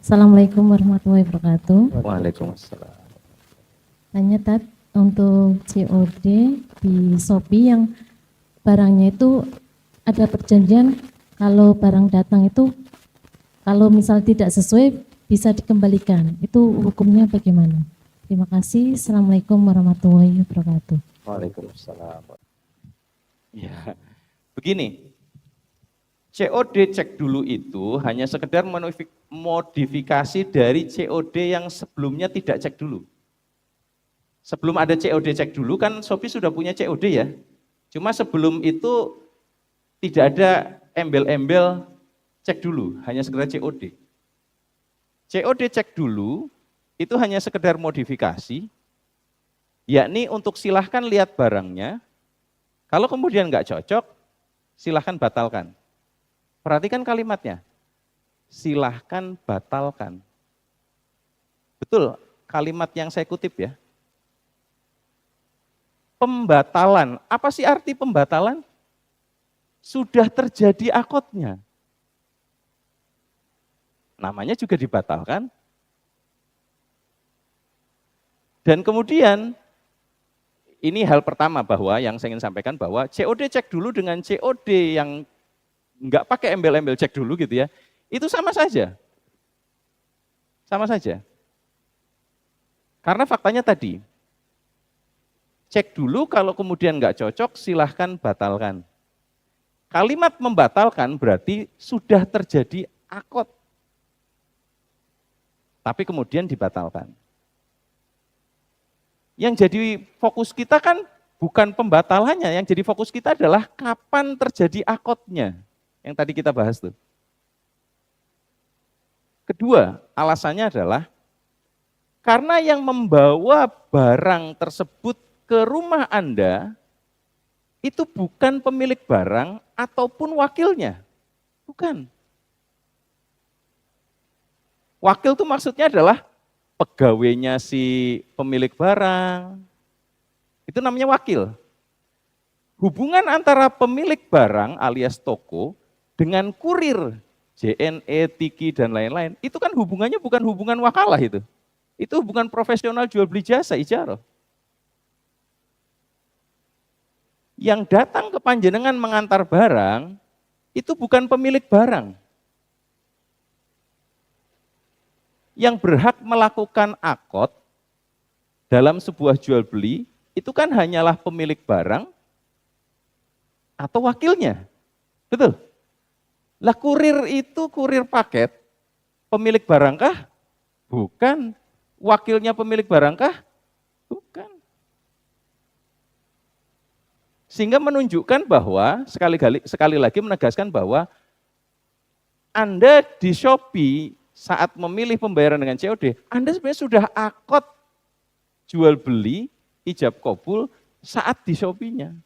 Assalamualaikum warahmatullahi wabarakatuh. Waalaikumsalam. Tanya Tat, untuk COD di Shopee yang barangnya itu ada perjanjian kalau barang datang itu kalau misal tidak sesuai bisa dikembalikan. Itu hukumnya bagaimana? Terima kasih. Assalamualaikum warahmatullahi wabarakatuh. Waalaikumsalam. Ya, begini. COD cek dulu itu hanya sekedar modifikasi dari COD yang sebelumnya tidak cek dulu. Sebelum ada COD cek dulu kan Shopee sudah punya COD ya. Cuma sebelum itu tidak ada embel-embel cek dulu, hanya sekedar COD. COD cek dulu itu hanya sekedar modifikasi, yakni untuk silahkan lihat barangnya, kalau kemudian nggak cocok, silahkan batalkan. Perhatikan kalimatnya, silahkan batalkan. Betul, kalimat yang saya kutip ya. Pembatalan, apa sih arti pembatalan? Sudah terjadi akotnya. Namanya juga dibatalkan. Dan kemudian, ini hal pertama bahwa yang saya ingin sampaikan bahwa COD cek dulu dengan COD yang nggak pakai embel-embel cek dulu gitu ya, itu sama saja. Sama saja. Karena faktanya tadi, cek dulu kalau kemudian nggak cocok silahkan batalkan. Kalimat membatalkan berarti sudah terjadi akad, tapi kemudian dibatalkan. Yang jadi fokus kita kan bukan pembatalannya, yang jadi fokus kita adalah kapan terjadi akadnya. Yang tadi kita bahas tuh. Kedua, alasannya adalah karena yang membawa barang tersebut ke rumah Anda itu bukan pemilik barang ataupun wakilnya. Bukan. Wakil itu maksudnya adalah pegawainya si pemilik barang. Itu namanya wakil. Hubungan antara pemilik barang alias toko dengan kurir, JNE, Tiki, dan lain-lain, itu kan hubungannya bukan hubungan wakalah itu. Itu hubungan profesional jual beli jasa, ijarah. Yang datang ke panjenengan mengantar barang, itu bukan pemilik barang. Yang berhak melakukan akad dalam sebuah jual beli, itu kan hanyalah pemilik barang atau wakilnya. Betul? Lah kurir itu kurir paket, pemilik barangkah? Bukan. Wakilnya pemilik barangkah? Bukan. Sehingga menunjukkan bahwa, sekali lagi menegaskan bahwa Anda di Shopee saat memilih pembayaran dengan COD, Anda sebenarnya sudah akad jual beli, ijab kabul saat di Shopee-nya.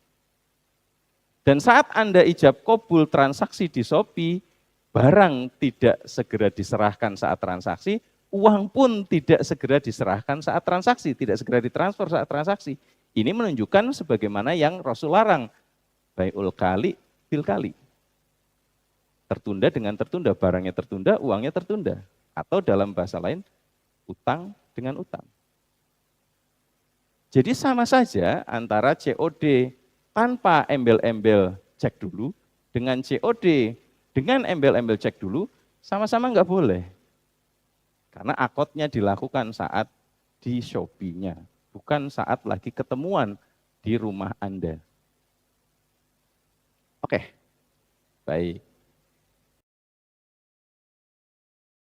Dan saat Anda ijab kabul transaksi di Shopee, barang tidak segera diserahkan saat transaksi, uang pun tidak segera diserahkan saat transaksi, tidak segera ditransfer saat transaksi. Ini menunjukkan sebagaimana yang Rasul larang, bai'ul kali bil kali. Tertunda dengan tertunda, barangnya tertunda, uangnya tertunda. Atau dalam bahasa lain, utang dengan utang. Jadi sama saja antara COD tanpa embel-embel cek dulu, dengan COD, dengan embel-embel cek dulu, sama-sama nggak boleh. Karena akadnya dilakukan saat di Shopee-nya, bukan saat lagi ketemuan di rumah Anda. Oke, baik.